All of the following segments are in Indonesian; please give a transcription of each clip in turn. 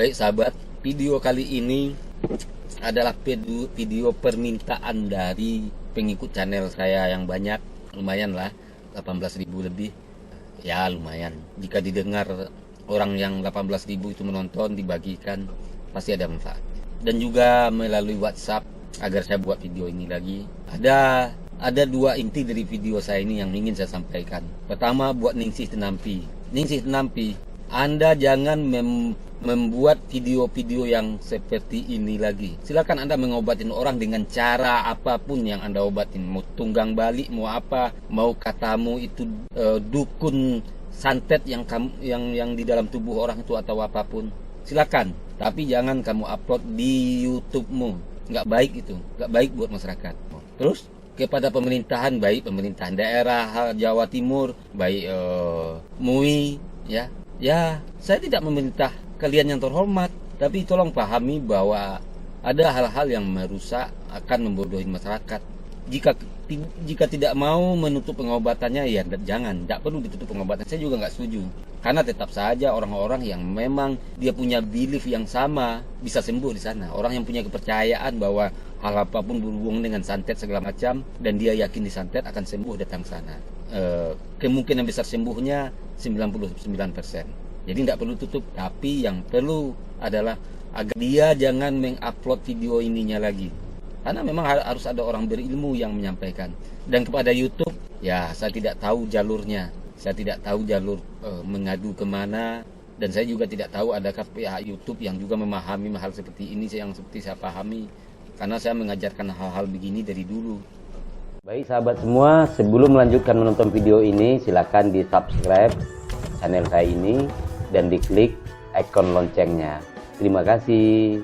Baik sahabat, video kali ini adalah video permintaan dari pengikut channel saya yang banyak. Lumayan lah, 18.000 lebih. Ya lumayan, jika didengar orang yang 18.000 itu menonton, dibagikan, pasti ada manfaat. Dan juga melalui WhatsApp agar saya buat video ini lagi. Ada dua inti dari video saya ini yang ingin saya sampaikan. Pertama, buat Ningsih Tenampi. Ningsih Tenampi, Anda jangan membuat video-video yang seperti ini lagi. Silakan Anda mengobatin orang dengan cara apapun yang Anda obatin. Mau tunggang balik, mau apa, mau katamu itu dukun santet yang di dalam tubuh orang itu atau apapun. Silakan, tapi jangan kamu upload di YouTube-mu. Nggak baik itu, nggak baik buat masyarakat. Terus kepada pemerintahan, baik pemerintahan daerah Jawa Timur, baik MUI, ya saya tidak memerintah kalian yang terhormat, tapi tolong pahami bahwa ada hal-hal yang merusak, akan membodohi masyarakat. Jika tidak mau menutup pengobatannya, ya jangan, tidak perlu ditutup pengobatan. Saya juga nggak setuju, karena tetap saja orang-orang yang memang dia punya belief yang sama bisa sembuh di sana. Orang yang punya kepercayaan bahwa hal apapun berhubungan dengan santet segala macam, dan dia yakin di santet akan sembuh, datang sana. Kemungkinan besar sembuhnya 99%. Jadi tidak perlu tutup, tapi yang perlu adalah agar dia jangan mengupload video ininya lagi. Karena memang harus ada orang berilmu yang menyampaikan. Dan kepada YouTube, ya saya tidak tahu jalurnya. Saya tidak tahu jalur mengadu kemana. Dan saya juga tidak tahu adakah pihak YouTube yang juga memahami hal seperti ini yang seperti saya pahami. Karena saya mengajarkan hal-hal begini dari dulu. Baik sahabat semua, sebelum melanjutkan menonton video ini, silakan di subscribe channel saya ini dan diklik ikon loncengnya. Terima kasih.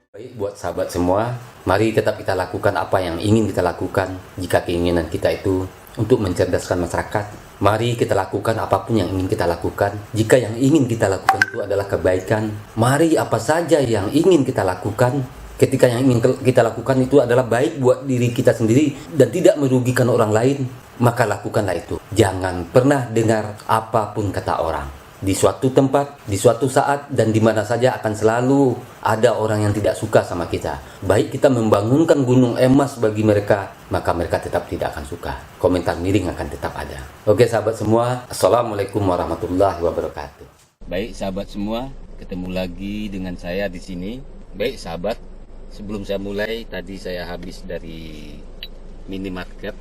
Baik, buat sahabat semua, mari tetap kita lakukan apa yang ingin kita lakukan. Jika keinginan kita itu untuk mencerdaskan masyarakat, mari kita lakukan apapun yang ingin kita lakukan. Jika yang ingin kita lakukan itu adalah kebaikan, mari apa saja yang ingin kita lakukan, ketika yang ingin kita lakukan itu adalah baik buat diri kita sendiri dan tidak merugikan orang lain, maka lakukanlah itu. Jangan pernah dengar apapun kata orang. Di suatu tempat, di suatu saat, dan di mana saja akan selalu ada orang yang tidak suka sama kita. Baik kita membangunkan gunung emas bagi mereka, maka mereka tetap tidak akan suka. Komentar miring akan tetap ada. Oke sahabat semua, Assalamualaikum warahmatullahi wabarakatuh. Baik sahabat semua, ketemu lagi dengan saya di sini. Baik sahabat, sebelum saya mulai, tadi saya habis dari minimarket.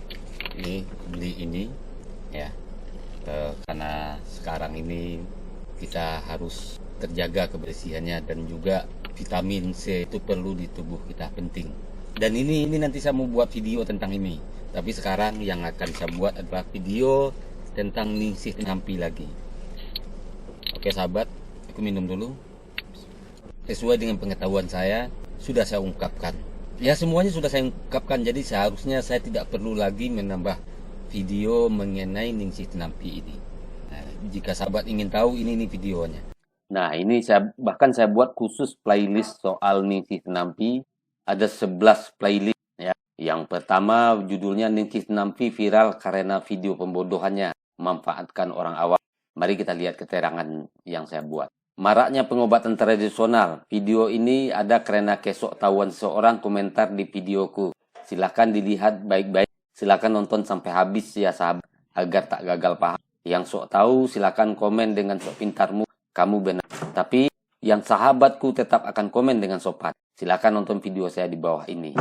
Ini beli ini, ya. Karena sekarang ini kita harus terjaga kebersihannya, dan juga vitamin C itu perlu di tubuh kita, penting. Dan ini nanti saya mau buat video tentang ini, tapi sekarang yang akan saya buat adalah video tentang Ningsih Tenampi lagi. Oke sahabat, aku minum dulu. Sesuai dengan pengetahuan saya, sudah saya ungkapkan. Ya semuanya sudah saya ungkapkan, jadi seharusnya saya tidak perlu lagi menambah video mengenai Ningsih Tenampi ini. Nah, jika sahabat ingin tahu, ini videonya. Nah, ini saya buat khusus playlist soal Ningsih Tenampi. Ada 11 playlist ya. Yang pertama judulnya Ningsih Tenampi viral karena video pembodohannya memanfaatkan orang awam. Mari kita lihat keterangan yang saya buat. Maraknya pengobatan tradisional. Video ini ada karena kesok tahuan seorang komentar di videoku. Silahkan dilihat baik-baik. Silakan nonton sampai habis ya sahabat, agar tak gagal paham. Yang sok tahu silakan komen dengan sok pintarmu, kamu benar. Tapi yang sahabatku tetap akan komen dengan sopan. Silakan nonton video saya di bawah ini.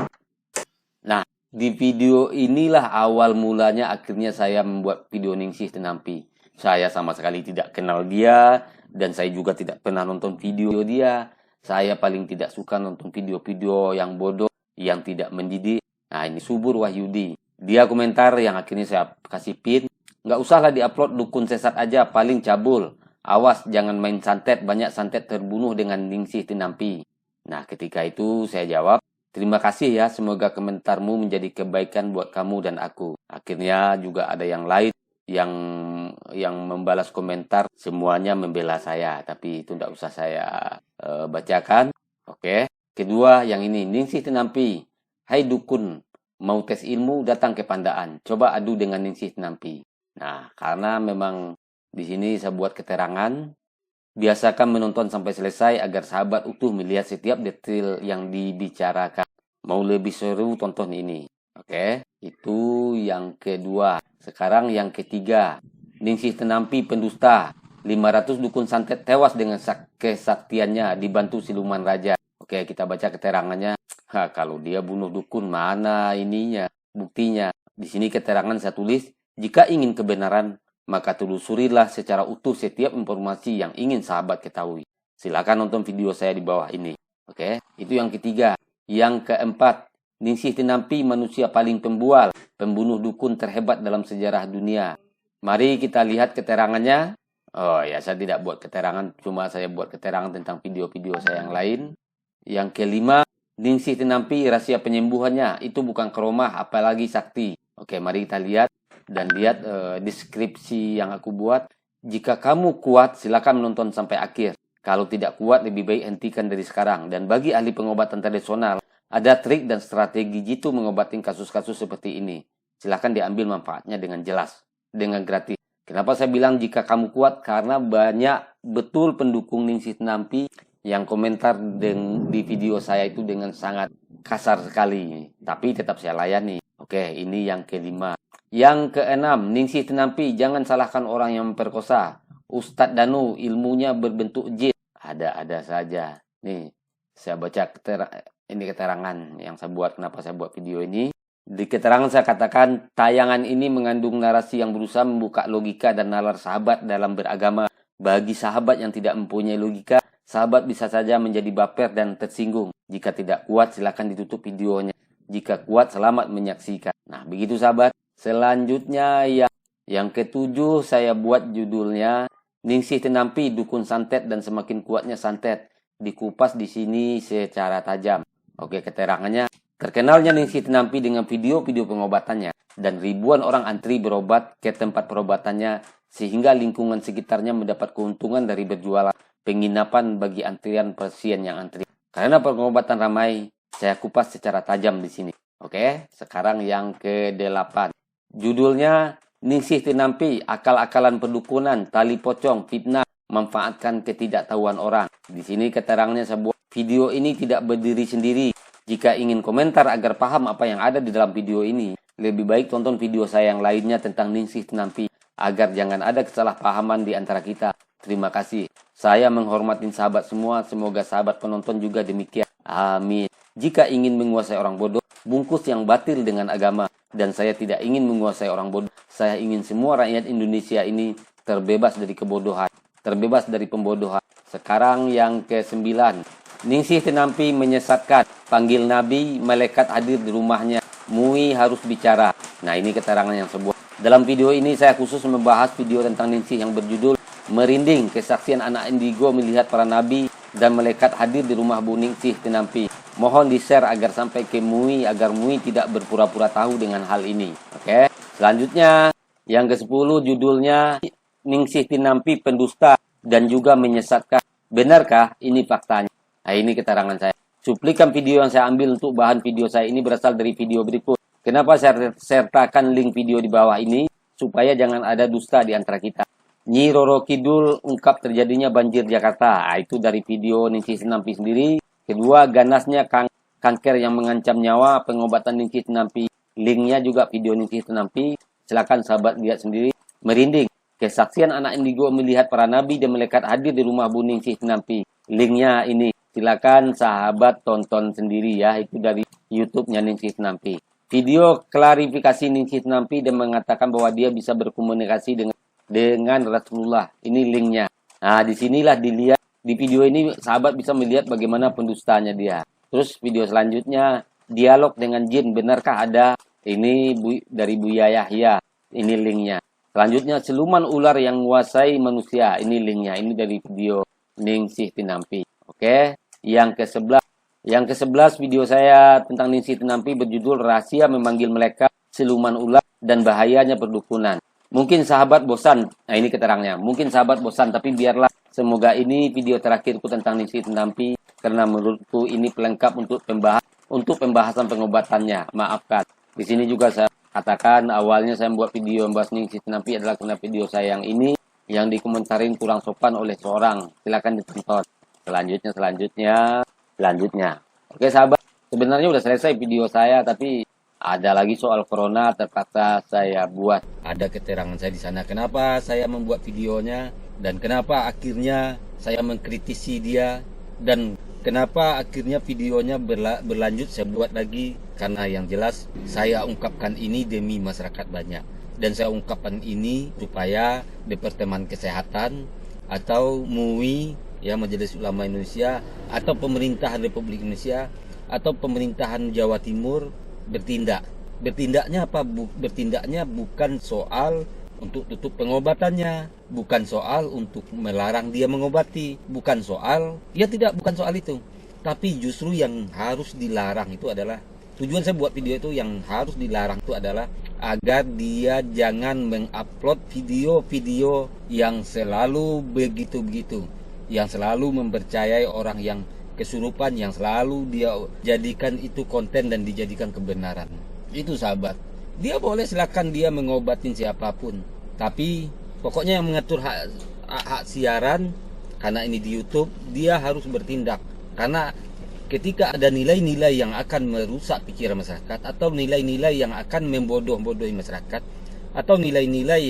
Nah, di video inilah awal mulanya akhirnya saya membuat video Ningsih Tenampi. Saya sama sekali tidak kenal dia, dan saya juga tidak pernah nonton video dia. Saya paling tidak suka nonton video-video yang bodoh, yang tidak mendidik. Nah, ini Subur Wahyudi. Dia komentar yang akhirnya saya kasih pin. Nggak usahlah diupload, dukun sesat aja, paling cabul. Awas, jangan main santet, banyak santet terbunuh dengan Ningsih Tenampi. Nah, ketika itu saya jawab, terima kasih ya, semoga komentarmu menjadi kebaikan buat kamu dan aku. Akhirnya juga ada yang lain yang membalas komentar, semuanya membela saya. Tapi itu nggak usah saya bacakan. Oke. Kedua, yang ini, Ningsih Tenampi. Hai dukun, mau tes ilmu, datang ke Pandaan. Coba adu dengan Ningsih Tenampi. Nah, karena memang di sini saya buat keterangan Biasakan menonton sampai selesai agar sahabat utuh melihat setiap detail yang dibicarakan. Mau lebih seru, tonton ini. Oke, itu yang kedua. Sekarang yang ketiga. Ningsih Tenampi pendusta. 500 dukun santet tewas dengan kesaktiannya dibantu siluman raja. Oke, kita baca keterangannya. Kalau dia bunuh dukun, mana ininya? Buktinya. Di sini keterangan saya tulis, jika ingin kebenaran, maka telusurilah secara utuh setiap informasi yang ingin sahabat ketahui. Silakan nonton video saya di bawah ini. Oke, itu yang ketiga. Yang keempat, Ningsih Tenampi manusia paling pembual, pembunuh dukun terhebat dalam sejarah dunia. Mari kita lihat keterangannya. Oh ya, saya tidak buat keterangan, cuma saya buat keterangan tentang video-video saya yang lain. Yang kelima, Ningsih Tenampi rahasia penyembuhannya itu bukan keromah apalagi sakti. Oke, mari kita lihat. Dan lihat deskripsi yang aku buat. Jika kamu kuat, silakan menonton sampai akhir. Kalau tidak kuat, lebih baik hentikan dari sekarang. Dan bagi ahli pengobatan tradisional, ada trik dan strategi jitu mengobati kasus-kasus seperti ini. Silakan diambil manfaatnya dengan jelas, dengan gratis. Kenapa saya bilang jika kamu kuat? Karena banyak betul pendukung Ningsih Tenampi yang komentar di video saya itu dengan sangat kasar sekali. Tapi tetap saya layani. Oke, ini yang kelima. Yang keenam, Ningsih Tenampi jangan salahkan orang yang memperkosa. Ustadz Danu ilmunya berbentuk jin. Ada-ada saja. Nih, saya baca ini keterangan yang saya buat, kenapa saya buat video ini. Di keterangan saya katakan, tayangan ini mengandung narasi yang berusaha membuka logika dan nalar sahabat dalam beragama. Bagi sahabat yang tidak mempunyai logika, sahabat bisa saja menjadi baper dan tersinggung. Jika tidak kuat, silakan ditutup videonya. Jika kuat, selamat menyaksikan. Nah, begitu sahabat. Selanjutnya yang ketujuh saya buat judulnya Ningsih Tenampi dukun santet dan semakin kuatnya santet. Dikupas di sini secara tajam. Oke, keterangannya. Terkenalnya Ningsih Tenampi dengan video-video pengobatannya dan ribuan orang antri berobat ke tempat perobatannya sehingga lingkungan sekitarnya mendapat keuntungan dari berjualan penginapan bagi antrian pasien yang antri. Karena pengobatan ramai, saya kupas secara tajam di sini. Oke, sekarang yang ke-8. Judulnya Ningsih Tenampi, akal-akalan perdukunan, tali pocong, fitnah, manfaatkan ketidaktahuan orang. Di sini keterangannya sebuah video ini tidak berdiri sendiri. Jika ingin komentar agar paham apa yang ada di dalam video ini, lebih baik tonton video saya yang lainnya tentang Ningsih Tenampi agar jangan ada kesalahpahaman di antara kita. Terima kasih. Saya menghormati sahabat semua, semoga sahabat penonton juga demikian. Amin. Jika ingin menguasai orang bodoh, bungkus yang batil dengan agama. Dan saya tidak ingin menguasai orang bodoh. Saya ingin semua rakyat Indonesia ini terbebas dari kebodohan. Terbebas dari pembodohan. Sekarang yang ke-9. Ningsih Tenampi menyesatkan. Panggil Nabi, malaikat hadir di rumahnya. MUI harus bicara. Nah, ini keterangan yang sebuah. Dalam video ini saya khusus membahas video tentang Ningsih yang berjudul Merinding, kesaksian anak indigo melihat para nabi dan malaikat hadir di rumah Bu Ningsih Tenampi. Mohon di-share agar sampai ke MUI, agar MUI tidak berpura-pura tahu dengan hal ini. Oke. Selanjutnya, yang ke-10 judulnya Ningsih Tenampi pendusta dan juga menyesatkan. Benarkah ini faktanya? Nah, ini keterangan saya. Cuplikan video yang saya ambil untuk bahan video saya ini berasal dari video berikut. Kenapa saya sertakan link video di bawah ini? Supaya jangan ada dusta di antara kita. Nyi Roro Kidul ungkap terjadinya banjir Jakarta. Nah, itu dari video Ningsih Tenampi sendiri. Kedua, ganasnya kanker yang mengancam nyawa, pengobatan Ningsih Tenampi. Linknya juga video Ningsih Tenampi. Silakan sahabat lihat sendiri. Merinding, kesaksian anak indigo melihat para nabi dan malaikat hadir di rumah Bu Ningsih Tenampi. Linknya ini. Silakan sahabat tonton sendiri ya. Itu dari YouTube-nya Ningsih Tenampi. Video klarifikasi Ningsih Tenampi dan mengatakan bahwa dia bisa berkomunikasi dengan Rasulullah. Ini linknya. Nah, disinilah dilihat. Di video ini sahabat bisa melihat bagaimana pendustanya dia. Terus video selanjutnya, dialog dengan jin. Benarkah ada? Ini dari Buya Yahya. Ini linknya. Selanjutnya, siluman ular yang menguasai manusia. Ini linknya. Ini dari video Ningsih Tenampi. Oke. Yang ke-11 video saya tentang Ningsih Tenampi berjudul Rahasia Memanggil Malaikat, Siluman Ular, dan Bahayanya Perdukunan. Mungkin sahabat bosan. Nah, ini keterangannya. Mungkin sahabat bosan, tapi biarlah. Semoga ini video terakhirku tentang Ningsih Tenampi. Karena menurutku ini pelengkap untuk pembahasan pengobatannya. Maafkan. Di sini juga saya katakan awalnya saya membuat video membahas Ningsih Tenampi adalah karena video saya yang ini. yang dikomentarin kurang sopan oleh seorang. Silakan ditonton. Selanjutnya. Oke sahabat, sebenarnya udah selesai video saya, tapi ada lagi soal corona terpaksa saya buat. Ada keterangan saya di sana kenapa saya membuat videonya dan kenapa akhirnya saya mengkritisi dia dan kenapa akhirnya videonya berlanjut saya buat lagi. Karena yang jelas saya ungkapkan ini demi masyarakat banyak, dan saya ungkapkan ini supaya Departemen Kesehatan atau MUI, ya, Majelis Ulama Indonesia, atau pemerintahan Republik Indonesia atau pemerintahan Jawa Timur bertindak. Bertindaknya apa? Bertindaknya bukan soal untuk tutup pengobatannya, bukan soal untuk melarang dia mengobati, bukan soal itu. Tapi justru yang harus dilarang itu adalah, tujuan saya buat video itu yang harus dilarang itu adalah agar dia jangan mengupload video-video yang selalu begitu-begitu, yang selalu mempercayai orang yang kesurupan, yang selalu dia jadikan itu konten dan dijadikan kebenaran. Itu sahabat, dia boleh silakan dia mengobatin siapapun, tapi pokoknya yang mengatur hak siaran, karena ini di YouTube, dia harus bertindak. Karena ketika ada nilai-nilai yang akan merusak pikiran masyarakat, atau nilai-nilai yang akan membodoh-bodohi masyarakat, atau nilai-nilai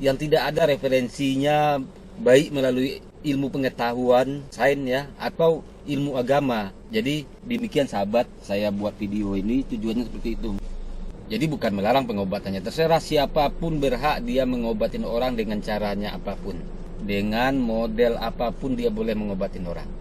yang tidak ada referensinya, baik melalui ilmu pengetahuan, sains, ya, atau ilmu agama. Jadi demikian sahabat, saya buat video ini tujuannya seperti itu. Jadi bukan melarang pengobatannya, terserah siapapun berhak dia mengobatin orang dengan caranya apapun, dengan model apapun dia boleh mengobatin orang.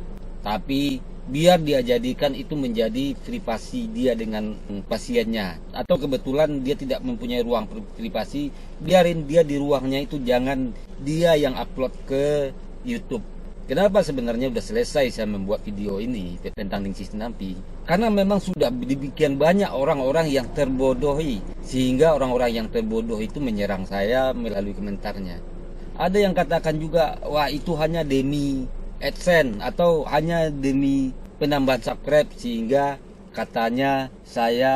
Tapi biar dia jadikan itu menjadi privasi dia dengan pasiennya, atau kebetulan dia tidak mempunyai ruang privasi, biarin dia di ruangnya itu, jangan dia yang upload ke YouTube. Kenapa sebenarnya udah selesai saya membuat video ini tentang Ningsih Tinampi? Karena memang sudah demikian banyak orang-orang yang terbodohi, sehingga orang-orang yang terbodoh itu menyerang saya melalui komentarnya. Ada yang katakan juga, wah itu hanya demi AdSense atau hanya demi penambahan subscribe, sehingga katanya saya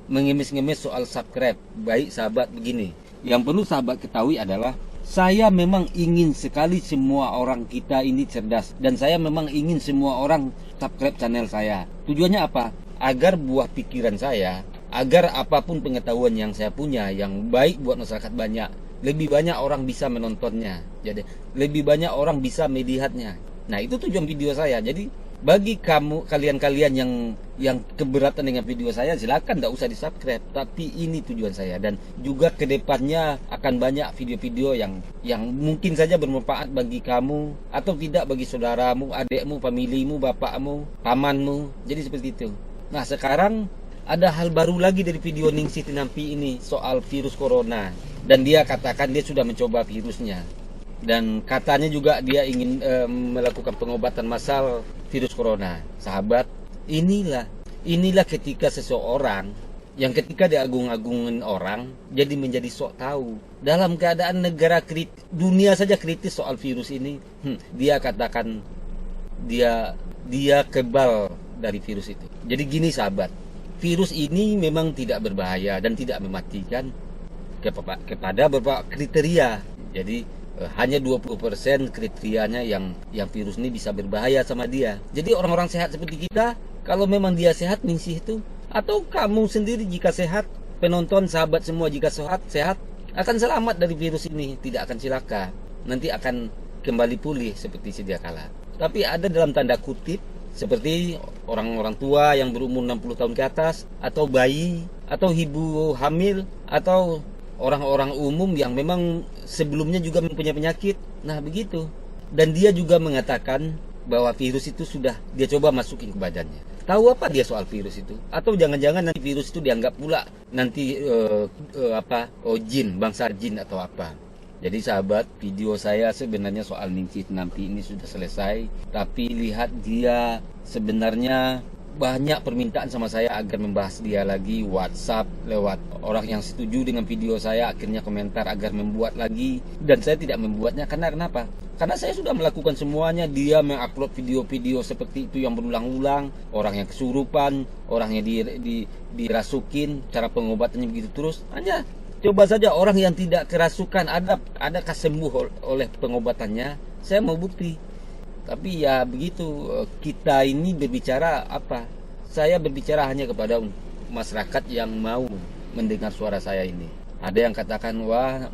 mengemis-ngemis soal subscribe. Baik sahabat, begini, yang perlu sahabat ketahui adalah saya memang ingin sekali semua orang kita ini cerdas, dan saya memang ingin semua orang subscribe channel saya. Tujuannya apa? Agar buah pikiran saya, agar apapun pengetahuan yang saya punya yang baik buat masyarakat banyak, lebih banyak orang bisa menontonnya. Jadi lebih banyak orang bisa melihatnya. Nah, itu tujuan video saya. Jadi bagi kalian-kalian yang keberatan dengan video saya, silakan tidak usah di-subscribe. Tapi ini tujuan saya, dan juga kedepannya akan banyak video-video yang mungkin saja bermanfaat bagi kamu, atau tidak bagi saudaramu, adikmu, familimu, bapakmu, pamanmu. Jadi seperti itu. Nah, sekarang ada hal baru lagi dari video Ningsih Tinampi ini soal virus corona, dan dia katakan dia sudah mencoba virusnya, dan katanya juga dia ingin melakukan pengobatan massal virus corona. Sahabat, inilah ketika seseorang yang ketika diagung-agungin orang jadi menjadi sok tahu. Dalam keadaan negara dunia saja kritis soal virus ini, dia katakan dia kebal dari virus itu. Jadi gini sahabat, virus ini memang tidak berbahaya dan tidak mematikan kepada beberapa kriteria. Jadi hanya 20% kriterianya yang virus ini bisa berbahaya sama dia. Jadi orang-orang sehat seperti kita, kalau memang dia sehat, Ningsih itu, atau kamu sendiri jika sehat, penonton, sahabat semua jika sehat, akan selamat dari virus ini, tidak akan celaka. Nanti akan kembali pulih seperti sedia kala. Tapi ada dalam tanda kutip, seperti orang-orang tua yang berumur 60 tahun ke atas, atau bayi, atau ibu hamil, atau orang-orang umum yang memang sebelumnya juga mempunyai penyakit. Nah, begitu. Dan dia juga mengatakan bahwa virus itu sudah dia coba masukin ke badannya. Tahu apa dia soal virus itu? Atau jangan-jangan nanti virus itu dianggap pula nanti jin, bangsa jin atau apa. Jadi sahabat, video saya sebenarnya soal Ningsih Tinampi ini sudah selesai. Tapi lihat, dia sebenarnya banyak permintaan sama saya agar membahas dia lagi. WhatsApp lewat orang yang setuju dengan video saya, akhirnya komentar agar membuat lagi, dan saya tidak membuatnya. Karena kenapa? Karena saya sudah melakukan semuanya. Dia mengupload video-video seperti itu yang berulang-ulang, orang yang kesurupan, orang yang dirasukin, cara pengobatannya begitu terus. Hanya Coba saja orang yang tidak kerasukan, adakah sembuh oleh pengobatannya? Saya mau bukti. Tapi ya begitu, kita ini berbicara apa? Saya berbicara hanya kepada masyarakat yang mau mendengar suara saya ini. Ada yang katakan, wah,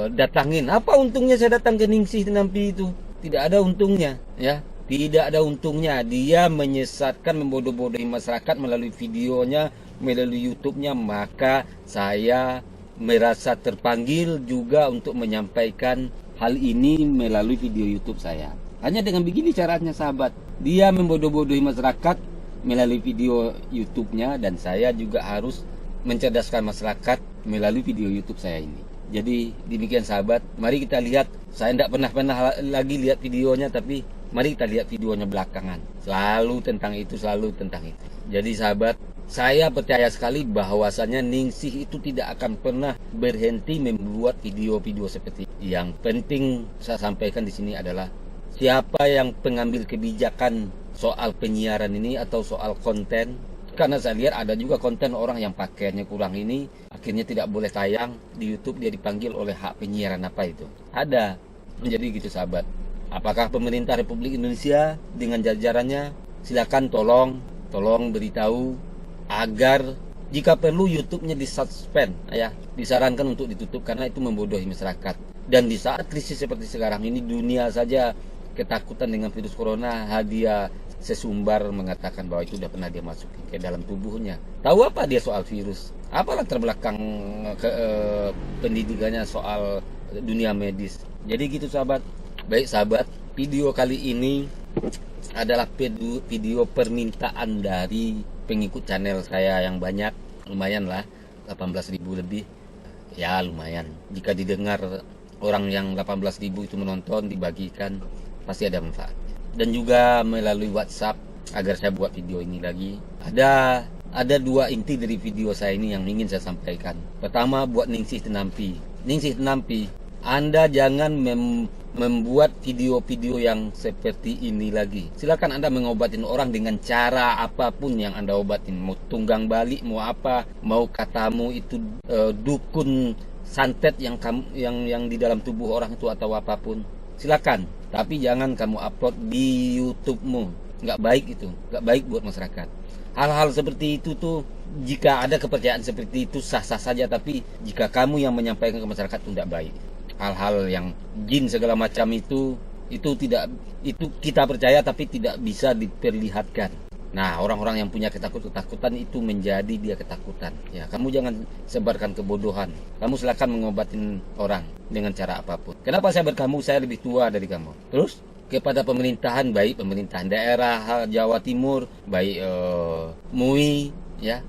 datangin. Apa untungnya saya datang ke Ningsih Nampi itu? Tidak ada untungnya, ya. Tidak ada untungnya. Dia menyesatkan, membodoh-bodohi masyarakat melalui videonya, melalui YouTube-nya. Maka saya merasa terpanggil juga untuk menyampaikan hal ini melalui video YouTube saya. Hanya dengan begini caranya, sahabat. Dia membodoh-bodohi masyarakat melalui video YouTube-nya, dan saya juga harus mencerdaskan masyarakat melalui video YouTube saya ini. Jadi demikian, sahabat. Mari kita lihat. Saya tidak pernah lagi lihat videonya, tapi mari kita lihat videonya belakangan. Selalu tentang itu, selalu tentang itu. Jadi sahabat, saya percaya sekali bahwasannya Ningsih itu tidak akan pernah berhenti membuat video-video seperti ini. Yang penting saya sampaikan di sini adalah siapa yang pengambil kebijakan soal penyiaran ini atau soal konten. Karena saya lihat ada juga konten orang yang pakaiannya kurang ini, akhirnya tidak boleh tayang di YouTube, dia dipanggil oleh hak penyiaran apa itu. Ada. Jadi gitu, sahabat. Apakah pemerintah Republik Indonesia dengan jajarannya, silakan tolong beritahu agar jika perlu YouTube-nya disuspend, ya, disarankan untuk ditutup karena itu membodohi masyarakat. Dan di saat krisis seperti sekarang ini, dunia saja ketakutan dengan virus corona, dia sesumbar mengatakan bahwa itu sudah pernah dia masukin ke dalam tubuhnya. Tahu apa dia soal virus? Apa latar belakang pendidikannya soal dunia medis? Jadi gitu, sahabat. Baik, sahabat, video kali ini adalah video permintaan dari pengikut channel saya yang banyak. Lumayan lah, 18.000 lebih. Ya lumayan. Jika didengar orang yang 18.000 itu menonton, dibagikan, pasti ada manfaat. Dan juga melalui WhatsApp agar saya buat video ini lagi. Ada dua inti dari video saya ini yang ingin saya sampaikan. Pertama, buat Ningsih Nampi. Ningsih Nampi, Anda jangan membuat video-video yang seperti ini lagi. Silakan Anda mengobatin orang dengan cara apapun yang Anda obatin. Mau tunggang balik, mau apa, mau katamu itu dukun santet yang di dalam tubuh orang itu atau apapun. Silakan, tapi jangan kamu upload di YouTube-mu. Nggak baik itu, nggak baik buat masyarakat. Hal-hal seperti itu tuh, jika ada kepercayaan seperti itu sah-sah saja, tapi jika kamu yang menyampaikan ke masyarakat itu tidak baik. Hal-hal yang jin segala macam itu kita percaya tapi tidak bisa diperlihatkan. Nah, orang-orang yang punya ketakutan itu menjadi dia ketakutan. Ya, kamu jangan sebarkan kebodohan. Kamu silakan mengobatin orang dengan cara apapun. Kenapa saya berkamu? Saya lebih tua dari kamu. Terus kepada pemerintahan, baik pemerintahan daerah Jawa Timur, baik MUI, ya,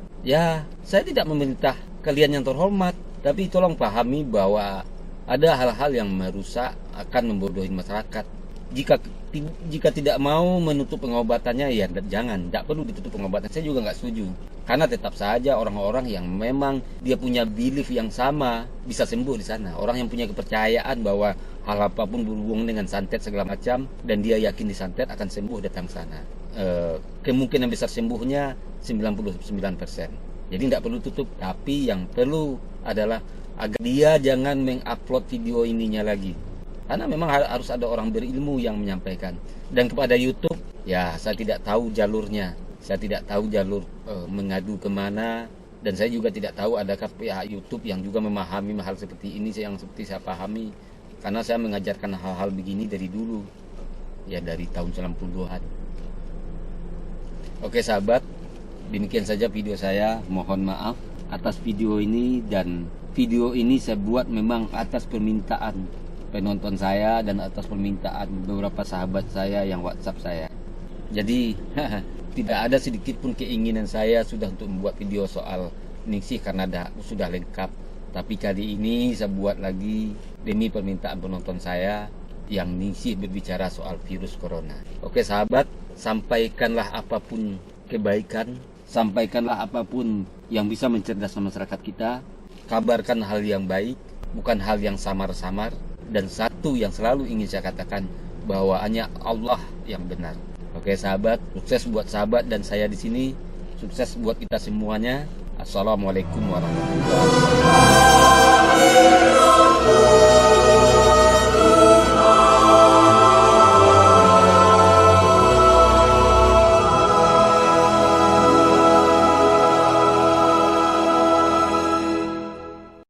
saya tidak memerintah kalian yang terhormat, tapi tolong pahami bahwa ada hal-hal yang merusak, akan membodohi masyarakat. Jika tidak mau menutup pengobatannya, ya jangan, tidak perlu ditutup pengobatan. Saya juga nggak setuju, karena tetap saja orang-orang yang memang dia punya belief yang sama bisa sembuh di sana. Orang yang punya kepercayaan bahwa hal apapun berhubungan dengan santet segala macam, dan dia yakin di santet akan sembuh, datang sana. Kemungkinan besar sembuhnya 99%. Jadi tidak perlu tutup, tapi yang perlu adalah agar dia jangan mengupload video ininya lagi. Karena memang harus ada orang berilmu yang menyampaikan. Dan kepada YouTube, ya saya tidak tahu jalurnya. Saya tidak tahu jalur mengadu kemana. Dan saya juga tidak tahu adakah pihak YouTube yang juga memahami hal seperti ini yang seperti saya pahami. Karena saya mengajarkan hal-hal begini dari dulu. Ya dari tahun 90-an. Oke sahabat, demikian saja video saya. Mohon maaf atas video ini, dan video ini saya buat memang atas permintaan penonton saya dan atas permintaan beberapa sahabat saya yang WhatsApp saya. Jadi tidak ada sedikit pun keinginan saya sudah untuk membuat video soal Ningsih karena sudah lengkap. Tapi kali ini saya buat lagi demi permintaan penonton saya yang Ningsih berbicara soal virus corona. Oke sahabat, sampaikanlah apapun kebaikan, sampaikanlah apapun yang bisa mencerdaskan masyarakat kita. Kabarkan hal yang baik, bukan hal yang samar-samar. Dan satu yang selalu ingin saya katakan, bahwa hanya Allah yang benar. Oke sahabat, sukses buat sahabat dan saya di sini. Sukses buat kita semuanya. Assalamualaikum warahmatullahi wabarakatuh. Bye.